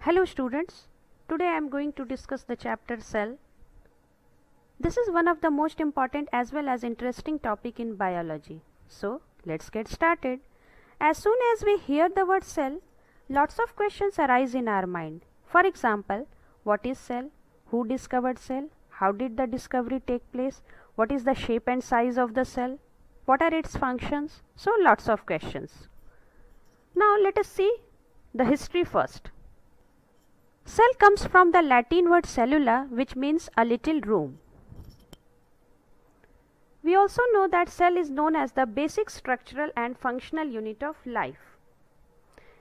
Hello students, today I am going to discuss the chapter cell. This is one of the most important as well as interesting topic in biology. So let's get started. As soon as we hear the word cell, lots of questions arise in our mind. For example, what is cell? Who discovered cell? How did the discovery take place? What is the shape and size of the cell? What are its functions? So lots of questions. Now let us see the history first. Cell comes from the Latin word cellula, which means a little room. We also know that cell is known as the basic structural and functional unit of life.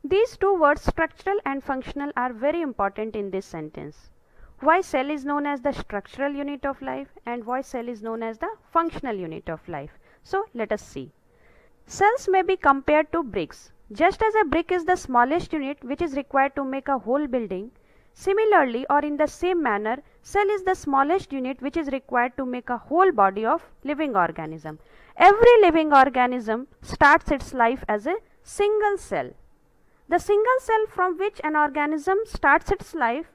These two words, structural and functional, are very important in this sentence. Why cell is known as the structural unit of life and why cell is known as the functional unit of life. So let us see. Cells may be compared to bricks. Just as a brick is the smallest unit which is required to make a whole building, similarly or in the same manner, cell is the smallest unit which is required to make a whole body of living organism. Every living organism starts its life as a single cell. The single cell from which an organism starts its life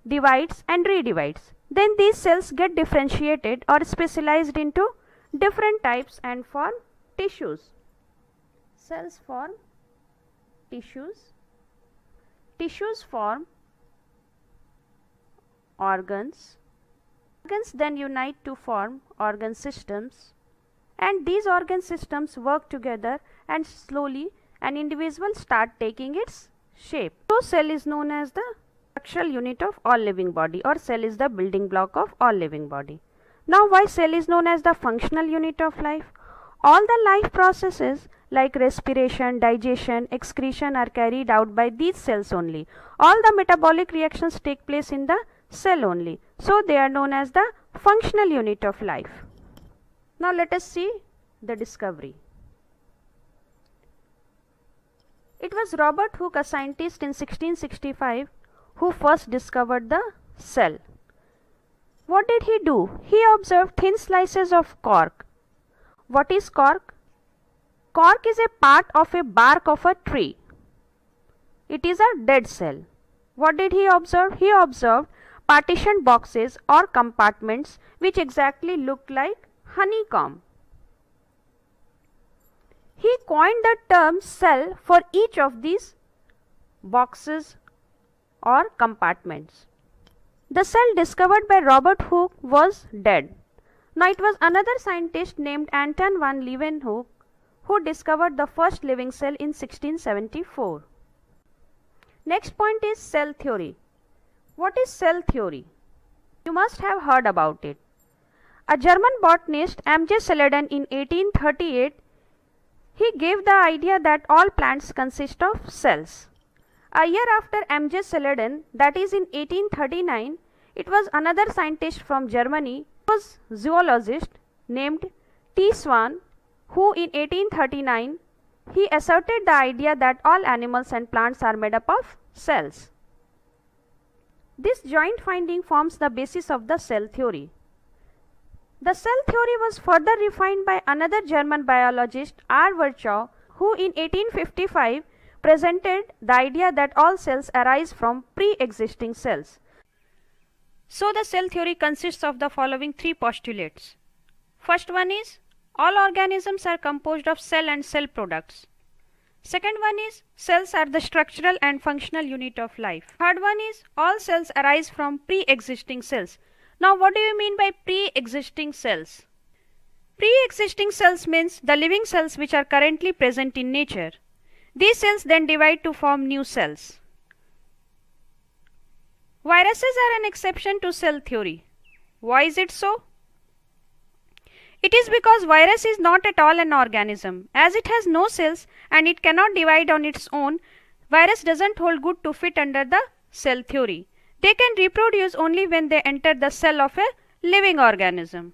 divides and redivides. Then these cells get differentiated or specialized into different types and form tissues. Cells form tissues. Tissues form organs. Organs then unite to form organ systems, and these organ systems work together and slowly an individual start taking its shape. So cell is known as the structural unit of all living body, or cell is the building block of all living body. Now why cell is known as the functional unit of life? All the life processes like respiration, digestion, excretion are carried out by these cells only. All the metabolic reactions take place in the cell only. So they are known as the functional unit of life. Now let us see the discovery. It was Robert Hooke, a scientist in 1665, who first discovered the cell. What did he do? He observed thin slices of cork. What is cork? Cork is a part of a bark of a tree. It is a dead cell. What did he observe? He observed partitioned boxes or compartments which exactly look like honeycomb. He coined the term cell for each of these boxes or compartments. The cell discovered by Robert Hooke was dead. Now it was another scientist named Anton van Leeuwenhoek who discovered the first living cell in 1674. Next point is cell theory. What is cell theory? You must have heard about it. A German botanist, M.J. Seleden, in 1838, he gave the idea that all plants consist of cells. A year after M.J. Seleden, that is in 1839, it was another scientist from Germany, was zoologist named T. Swan, who in 1839 he asserted the idea that all animals and plants are made up of cells. This joint finding forms the basis of the cell theory. The cell theory was further refined by another German biologist, R. Virchow, who in 1855 presented the idea that all cells arise from pre-existing cells. So the cell theory consists of the following three postulates. First one is, all organisms are composed of cell and cell products. Second one is, cells are the structural and functional unit of life. Third one is, all cells arise from pre-existing cells. Now what do you mean by pre-existing cells? Pre-existing cells means the living cells which are currently present in nature. These cells then divide to form new cells. Viruses are an exception to cell theory. Why is it so? It is because virus is not at all an organism. As it has no cells and it cannot divide on its own, virus doesn't hold good to fit under the cell theory. They can reproduce only when they enter the cell of a living organism.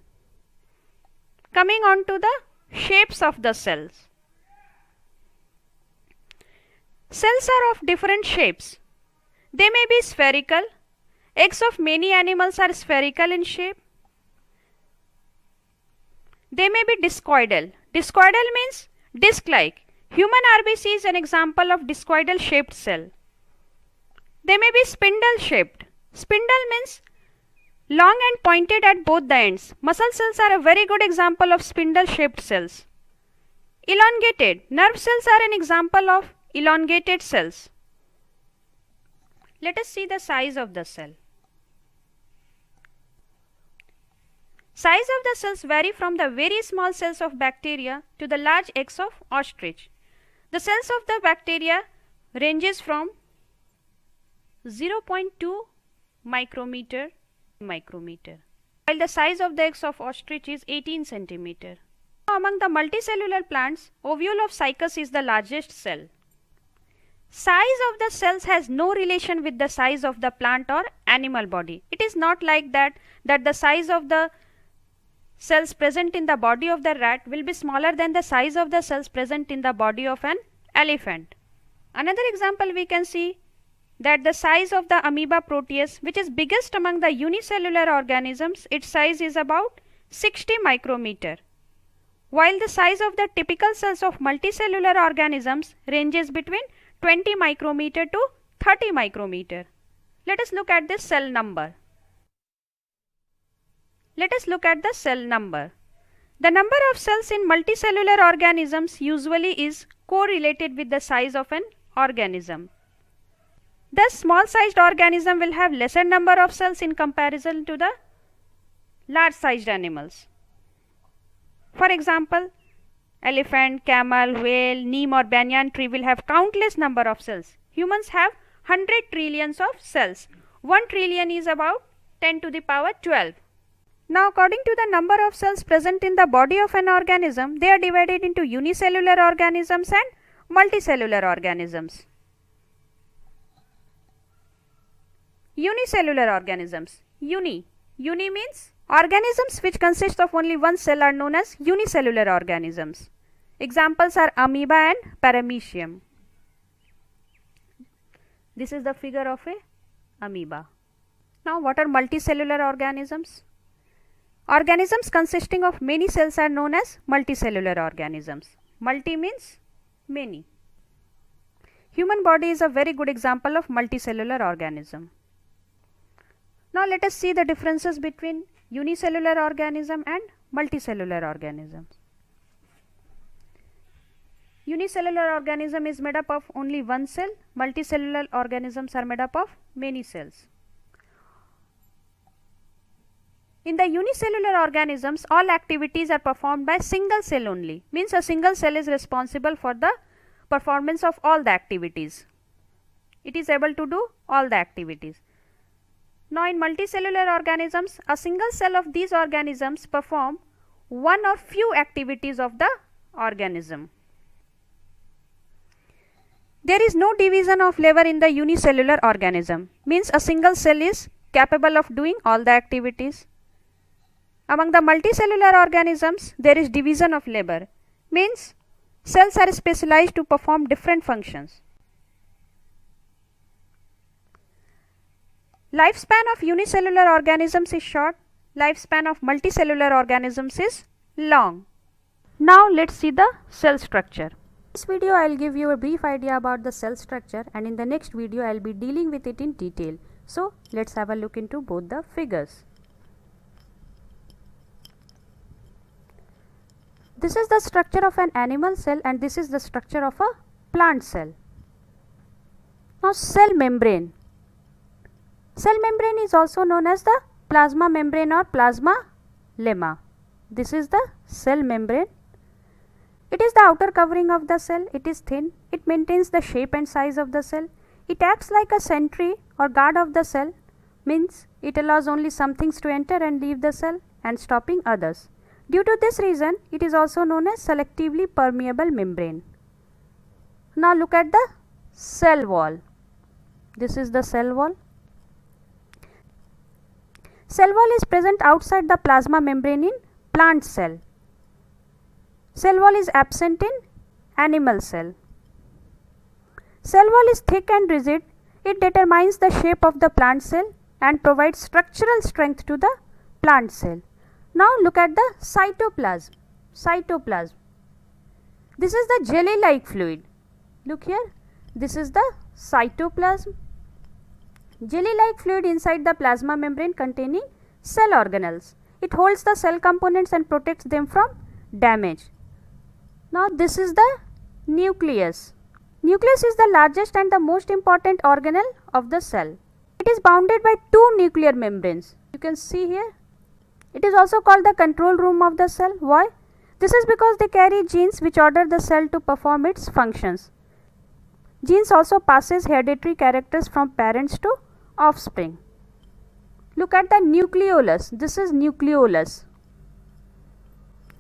Coming on to the shapes of the cells. Cells are of different shapes. They may be spherical. Eggs of many animals are spherical in shape. They may be discoidal. Discoidal means disc-like. Human RBC is an example of discoidal shaped cell. They may be spindle shaped. Spindle means long and pointed at both the ends. Muscle cells are a very good example of spindle shaped cells. Elongated. Nerve cells are an example of elongated cells. Let us see the size of the cell. Size of the cells vary from the very small cells of bacteria to the large eggs of ostrich. The cells of the bacteria ranges from 0.2 micrometer, while the size of the eggs of ostrich is 18 centimeter. Among the multicellular plants, ovule of cycas is the largest cell. Size of the cells has no relation with the size of the plant or animal body. It is not like that the size of the cells present in the body of the rat will be smaller than the size of the cells present in the body of an elephant. Another example we can see that the size of the amoeba proteus, which is biggest among the unicellular organisms, its size is about 60 micrometer, while the size of the typical cells of multicellular organisms ranges between 20 micrometer to 30 micrometer. Let us look at this cell number. Let us look at the cell number. The number of cells in multicellular organisms usually is correlated with the size of an organism. Thus, small sized organism will have lesser number of cells in comparison to the large sized animals. For example, elephant, camel, whale, neem or banyan tree will have countless number of cells. Humans have 100 trillions of cells. 1 trillion is about 10 to the power 12. Now, according to the number of cells present in the body of an organism, they are divided into unicellular organisms and multicellular organisms. Unicellular organisms. Uni means organisms which consist of only one cell are known as unicellular organisms. Examples are amoeba and paramecium. This is the figure of a amoeba. Now, what are multicellular organisms? Organisms consisting of many cells are known as multicellular organisms. Multi means many. Human body is a very good example of multicellular organism. Now, let us see the differences between unicellular organism and multicellular organisms. Unicellular organism is made up of only one cell. Multicellular organisms are made up of many cells. In the unicellular organisms, all activities are performed by single cell only. Means a single cell is responsible for the performance of all the activities. It is able to do all the activities. Now, in multicellular organisms, a single cell of these organisms perform one or few activities of the organism. There is no division of labor in the unicellular organism. Means a single cell is capable of doing all the activities. Among the multicellular organisms, there is division of labor. Means cells are specialized to perform different functions. Lifespan of unicellular organisms is short. Lifespan of multicellular organisms is long. Now, let's see the cell structure. In this video, I will give you a brief idea about the cell structure, and in the next video, I will be dealing with it in detail. So, let's have a look into both the figures. This is the structure of an animal cell and this is the structure of a plant cell. Now, cell membrane. Cell membrane is also known as the plasma membrane or plasma lemma. This is the cell membrane. It is the outer covering of the cell. It is thin. It maintains the shape and size of the cell. It acts like a sentry or guard of the cell. Means it allows only some things to enter and leave the cell and stopping others. Due to this reason, it is also known as selectively permeable membrane. Now, look at the cell wall. This is the cell wall. Cell wall is present outside the plasma membrane in plant cell. Cell wall is absent in animal cell. Cell wall is thick and rigid. It determines the shape of the plant cell and provides structural strength to the plant cell. Now, look at the cytoplasm. Cytoplasm. This is the jelly-like fluid. Look here. This is the cytoplasm. jelly-like fluid inside the plasma membrane containing cell organelles. It holds the cell components and protects them from damage. Now this is the nucleus. Nucleus is the largest and the most important organelle of the cell. It is bounded by two nuclear membranes. You can see here. It is also called the control room of the cell. Why? This is because they carry genes which order the cell to perform its functions. Genes also passes hereditary characters from parents to offspring. Look at the nucleolus. This is nucleolus.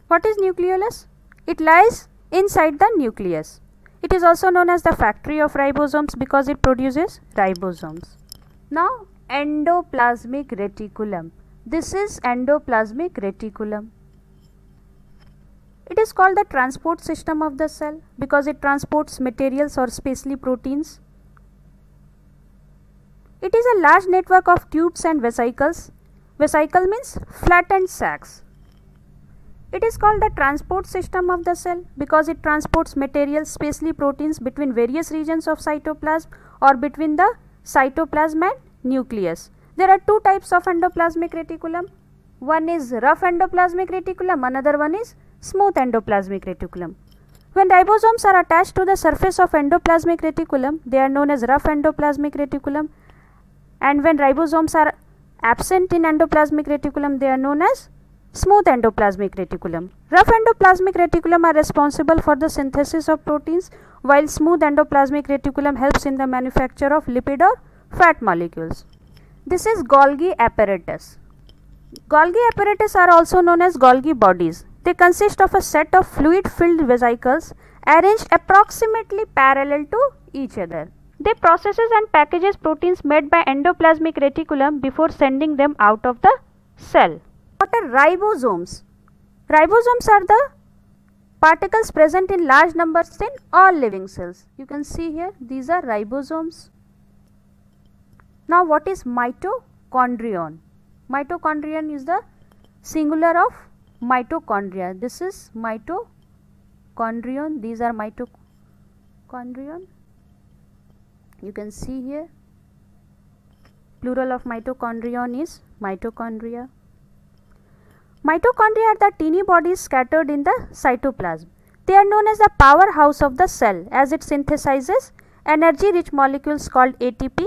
What is nucleolus? It lies inside the nucleus. It is also known as the factory of ribosomes because it produces ribosomes. Now endoplasmic reticulum. This is endoplasmic reticulum. It is called the transport system of the cell because it transports materials or specially proteins. It is a large network of tubes and vesicles. Vesicle means flattened sacs. It is called the transport system of the cell because it transports materials, specially proteins, between various regions of cytoplasm or between the cytoplasm and nucleus. There are two types of endoplasmic reticulum. One is rough endoplasmic reticulum, another one is smooth endoplasmic reticulum. When ribosomes are attached to the surface of endoplasmic reticulum, they are known as rough endoplasmic reticulum, and when ribosomes are absent in endoplasmic reticulum, they are known as smooth endoplasmic reticulum. Rough endoplasmic reticulum are responsible for the synthesis of proteins, while smooth endoplasmic reticulum helps in the manufacture of lipid or fat molecules. This is Golgi apparatus. Golgi apparatus are also known as Golgi bodies. They consist of a set of fluid-filled vesicles arranged approximately parallel to each other. They processes and packages proteins made by endoplasmic reticulum before sending them out of the cell. What are ribosomes? Ribosomes are the particles present in large numbers in all living cells. You can see here, these are ribosomes. Now what is mitochondrion? Mitochondrion is the singular of mitochondria. This is mitochondrion. These are mitochondrion. You can see here, plural of mitochondrion is mitochondria. Mitochondria are the teeny bodies scattered in the cytoplasm. They are known as the powerhouse of the cell as it synthesizes energy rich molecules called ATP,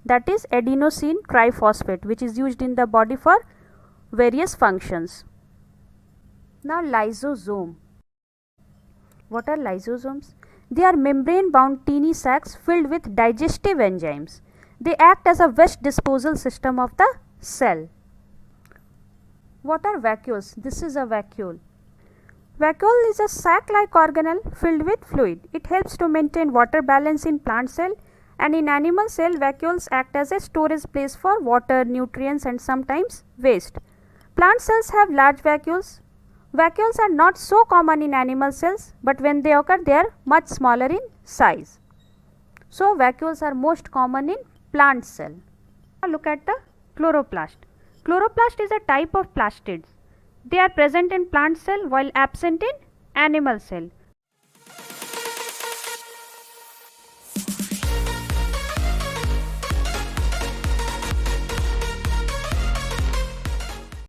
that is adenosine triphosphate, which is used in the body for various functions. Now lysosome. What are lysosomes? They are membrane bound teeny sacs filled with digestive enzymes. They act as a waste disposal system of the cell. What are vacuoles? This is a vacuole. Vacuole is a sac-like organelle filled with fluid. It helps to maintain water balance in plant cell, and in animal cell vacuoles act as a storage place for water, nutrients and sometimes waste. Plant cells have large vacuoles. Vacuoles are not so common in animal cells, but when they occur they are much smaller in size. So vacuoles are most common in plant cell. Now look at the chloroplast. Chloroplast is a type of plastids. They are present in plant cell while absent in animal cell.